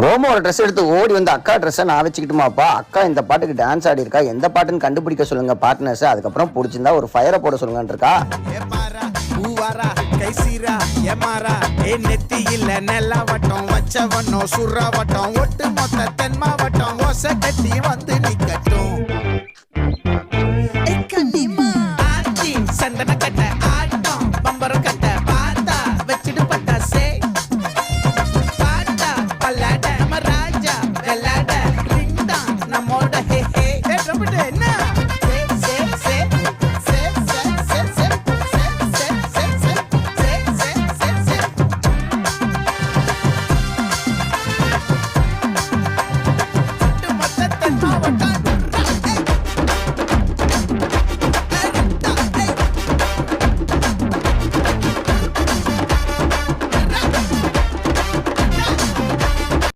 ஓமோ ஒரு ட்ரெஸ் எடுத்து ஓடி வந்து அக்கா ட்ரெஸ்ஸை நான் வச்சுக்கிட்டுமாப்பா, அக்கா இந்த பாட்டுக்கு டான்ஸ் ஆடி இருக்கா, எந்த பாட்டுன்னு கண்டுபிடிக்க சொல்லுங்க பார்ட்னர்ஸ், அதுக்கப்புறம் பிடிச்சிருந்தா ஒரு ஃபயரை போட சொல்லுங்கன்னு இருக்கா. நெத்தியில நெல்லவட்டம் வச்சவனோ சுறவட்டம் ஒட்டு மொத்த தென்மாவட்டம் ஒச கட்டி வந்து நிக்கட்டும்.